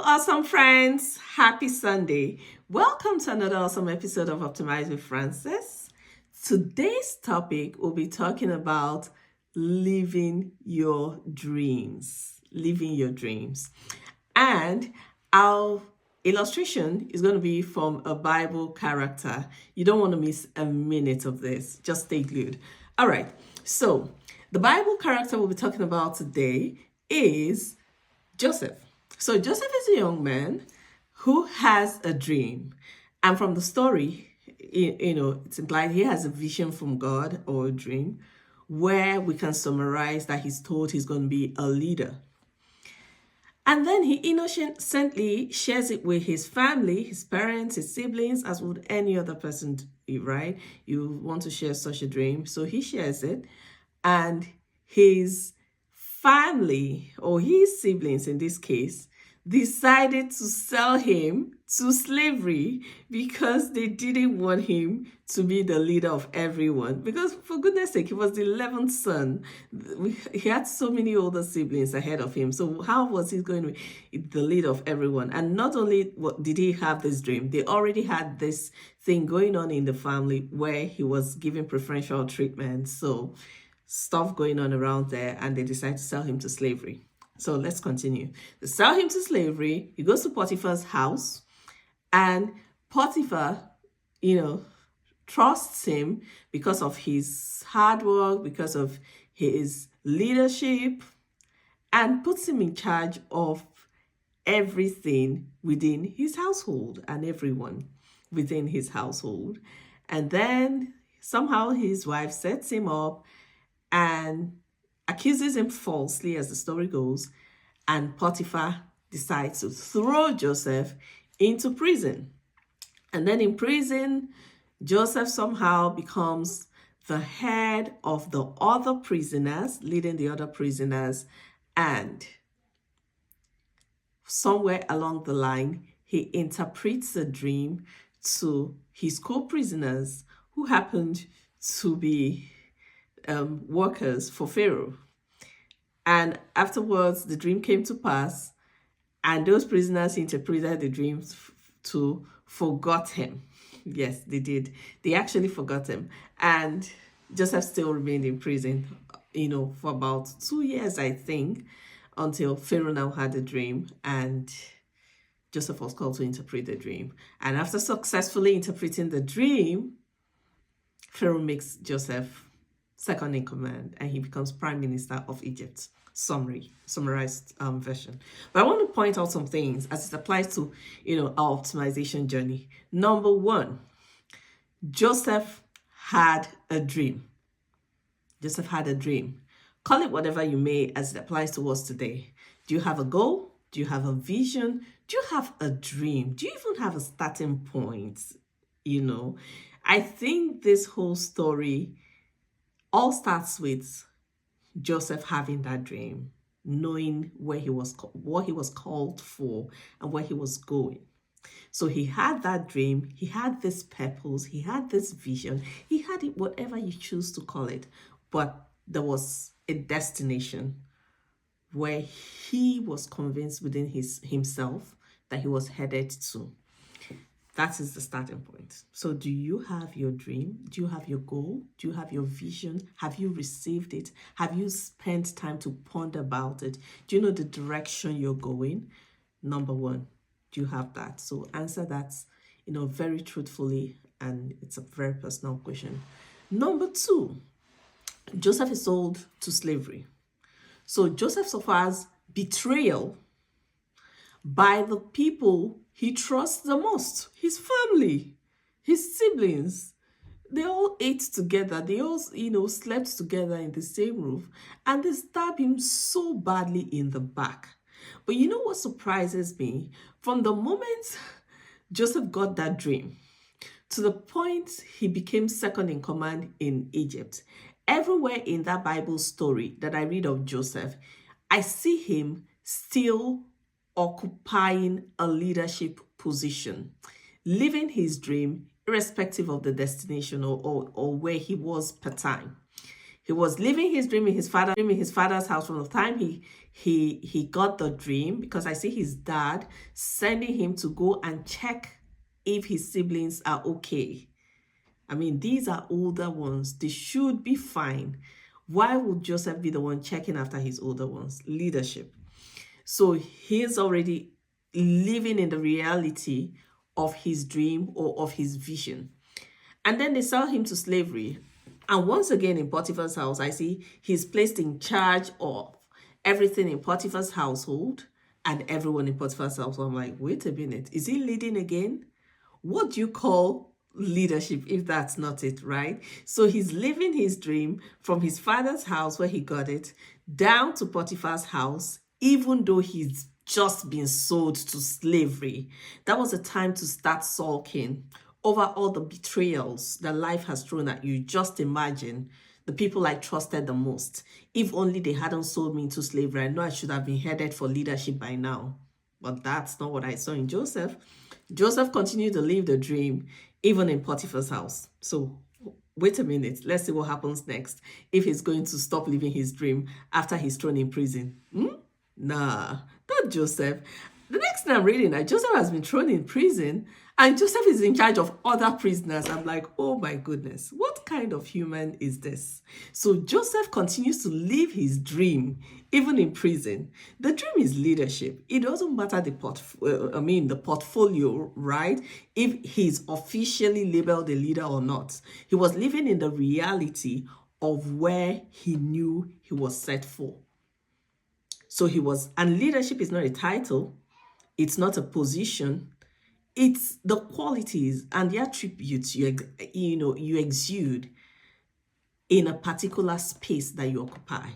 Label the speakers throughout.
Speaker 1: awesome friends. Happy Sunday. Welcome to another awesome episode of Optimize with Francis. Today's topic will be talking about living your dreams. Living your dreams. And our illustration is going to be from a Bible character. You don't want to miss a minute of this. Just stay glued. All right. So, the Bible character we'll be talking about today is Joseph. So Joseph is a young man who has a dream. And from the story, it's implied he has a vision from God or a dream where we can summarize that he's told he's going to be a leader. And then he innocently shares it with his family, his parents, his siblings, as would any other person, right? You want to share such a dream. So he shares it. And his family, or his siblings in this case, decided to sell him to slavery because they didn't want him to be the leader of everyone. Because for goodness sake, he was the 11th son. He had so many older siblings ahead of him. So how was he going to be the leader of everyone? And not only did he have this dream, they already had this thing going on in the family where he was given preferential treatment. So stuff going on around there, and they decide to sell him to slavery. So let's continue. They sell him to slavery. He goes to Potiphar's house, and Potiphar, trusts him because of his hard work, because of his leadership, and puts him in charge of everything within his household and everyone within his household. And then somehow his wife sets him up and accuses him falsely, as the story goes, and Potiphar decides to throw Joseph into prison. And then in prison, Joseph somehow becomes the head of the other prisoners, leading the other prisoners, and somewhere along the line, he interprets a dream to his co-prisoners who happened to be workers for Pharaoh. And afterwards, the dream came to pass, and those prisoners interpreted the dreams to forgot him. Yes, they did. They actually forgot him. And Joseph still remained in prison, for about 2 years, I think, until Pharaoh now had a dream, and Joseph was called to interpret the dream. And after successfully interpreting the dream, Pharaoh makes Joseph second in command, and he becomes prime minister of Egypt. Summarized version. But I want to point out some things as it applies to, our optimization journey. Number one, Joseph had a dream. Joseph had a dream. Call it whatever you may as it applies to us today. Do you have a goal? Do you have a vision? Do you have a dream? Do you even have a starting point? I think this whole story all starts with Joseph having that dream, knowing what he was called for and where he was going. So he had that dream, he had this purpose, he had this vision, he had it, whatever you choose to call it, but there was a destination where he was convinced within himself that he was headed to. That is the starting point. So do you have your dream? Do you have your goal? Do you have your vision? Have you received it? Have you spent time to ponder about it? Do you know the direction you're going? Number one, do you have that? So answer that, very truthfully, and it's a very personal question. Number two, Joseph is sold to slavery. So Joseph suffers betrayal by the people he trusts the most, his family, his siblings. They all ate together. They all, slept together in the same roof, and they stabbed him so badly in the back. But you know what surprises me? From the moment Joseph got that dream to the point he became second in command in Egypt, everywhere in that Bible story that I read of Joseph, I see him still occupying a leadership position, living his dream irrespective of the destination or where he was per time. He was living his dream in his father's house from the time he got the dream, because I see his dad sending him to go and check if his siblings are okay. I mean, these are older ones. They should be fine. Why would Joseph be the one checking after his older ones? Leadership. So he's already living in the reality of his dream or of his vision. And then they sell him to slavery. And once again, in Potiphar's house, I see he's placed in charge of everything in Potiphar's household and everyone in Potiphar's house. I'm like, wait a minute, is he leading again? What do you call leadership if that's not it, right? So he's living his dream from his father's house where he got it down to Potiphar's house, even though he's just been sold to slavery. That was a time to start sulking over all the betrayals that life has thrown at you. Just imagine the people I trusted the most. If only they hadn't sold me into slavery, I know I should have been headed for leadership by now. But that's not what I saw in Joseph. Joseph continued to live the dream, even in Potiphar's house. So wait a minute, let's see what happens next. If he's going to stop living his dream after he's thrown in prison. Nah, not Joseph. The next thing I'm reading, that Joseph has been thrown in prison and Joseph is in charge of other prisoners. I'm like, oh my goodness, what kind of human is this? So Joseph continues to live his dream, even in prison. The dream is leadership. It doesn't matter the portfolio, right? If he's officially labeled a leader or not. He was living in the reality of where he knew he was set for. So and leadership is not a title. It's not a position. It's the qualities and the attributes you exude in a particular space that you occupy.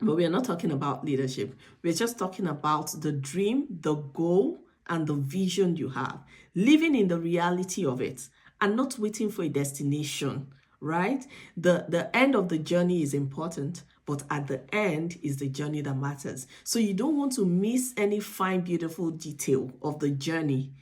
Speaker 1: But we are not talking about leadership. We're just talking about the dream, the goal, and the vision you have. Living in the reality of it and not waiting for a destination, right? The end of the journey is important, but at the end is the journey that matters. So you don't want to miss any fine, beautiful detail of the journey.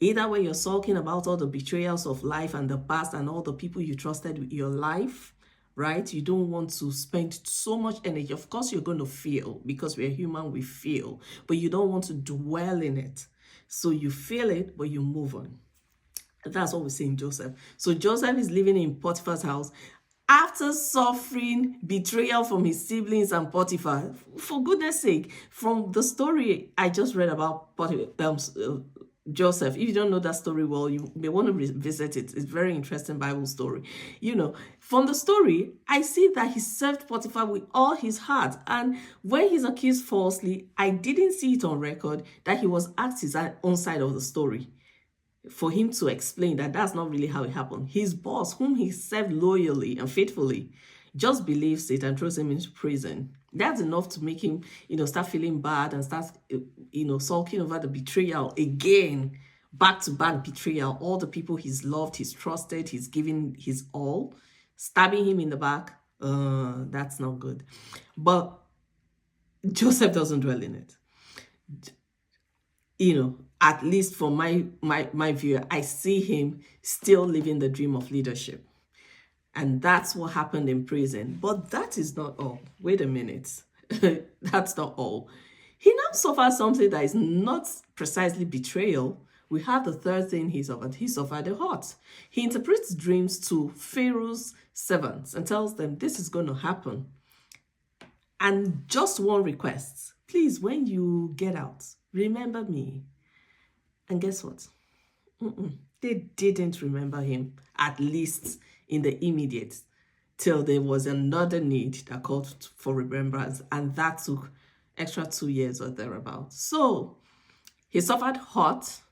Speaker 1: Either way, you're sulking about all the betrayals of life and the past and all the people you trusted with your life, right? You don't want to spend so much energy. Of course, you're going to feel, because we're human, we feel, but you don't want to dwell in it. So you feel it, but you move on. That's what we see in Joseph. So Joseph is living in Potiphar's house after suffering betrayal from his siblings and Potiphar. For goodness sake, from the story I just read about Joseph, if you don't know that story well, you may want to revisit it. It's a very interesting Bible story. From the story, I see that he served Potiphar with all his heart. And when he's accused falsely, I didn't see it on record that he was asked his own side of the story, for him to explain that that's not really how it happened. His boss, whom he served loyally and faithfully, just believes it and throws him into prison. That's enough to make him, start feeling bad and start, sulking over the betrayal again, back-to-back betrayal. All the people he's loved, he's trusted, he's given his all, stabbing him in the back. That's not good. But Joseph doesn't dwell in it. At least from my view, I see him still living the dream of leadership. And that's what happened in prison. But that is not all. Wait a minute. That's not all. He now suffers something that is not precisely betrayal. We have the third thing he suffered. He suffered a hurt. He interprets dreams to Pharaoh's servants and tells them this is going to happen. And just one request. Please, when you get out, remember me. And guess what? They didn't remember him, at least in the immediate, till there was another need that called for remembrance, and that took extra 2 years or thereabouts. So he suffered hurt,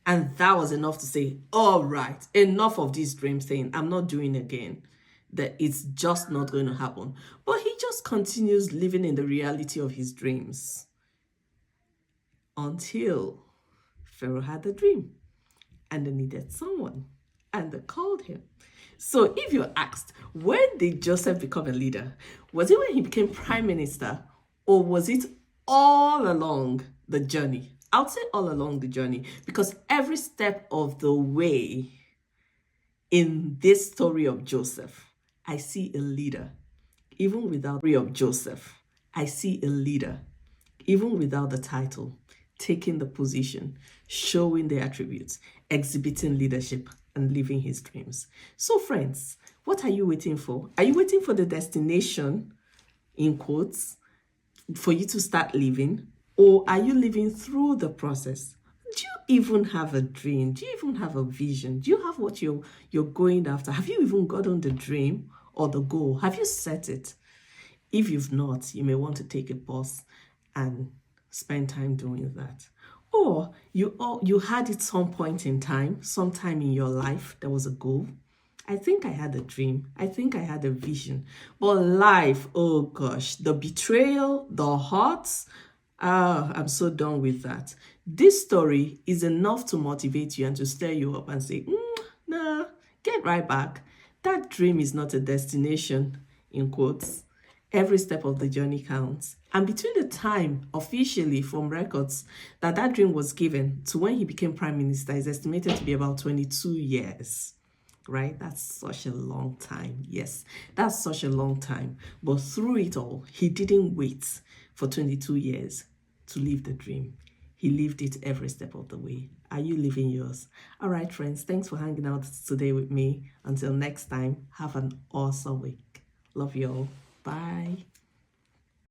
Speaker 1: and that was enough to say, all right, enough of this dream thing. I'm not doing it again. That it's just not going to happen. But he just continues living in the reality of his dreams until Pharaoh had a dream and they needed someone and they called him. So if you're asked, when did Joseph become a leader? Was it when he became prime minister, or was it all along the journey? I would say all along the journey, because every step of the way in this story of Joseph, I see a leader. even without the story of Joseph, I see a leader, even without the title, taking the position, showing the attributes, exhibiting leadership, and living his dreams. So, friends, what are you waiting for? Are you waiting for the destination, in quotes, for you to start living? Or are you living through the process? Do you even have a dream? Do you even have a vision? Do you have what you're going after? Have you even gotten the dream or the goal? Have you set it? If you've not, you may want to take a pause and spend time doing that. Or you had it some point in time, sometime in your life, there was a goal. I think I had a dream. I think I had a vision. But life, oh gosh, the betrayal, the hurts, I'm so done with that. This story is enough to motivate you and to stir you up and say, nah, get right back. That dream is not a destination, in quotes. Every step of the journey counts. And between the time, officially from records, that dream was given to when he became prime minister is estimated to be about 22 years. Right? That's such a long time. Yes, that's such a long time. But through it all, he didn't wait for 22 years to live the dream. He lived it every step of the way. Are you living yours? All right, friends, thanks for hanging out today with me. Until next time, have an awesome week. Love you all. Bye.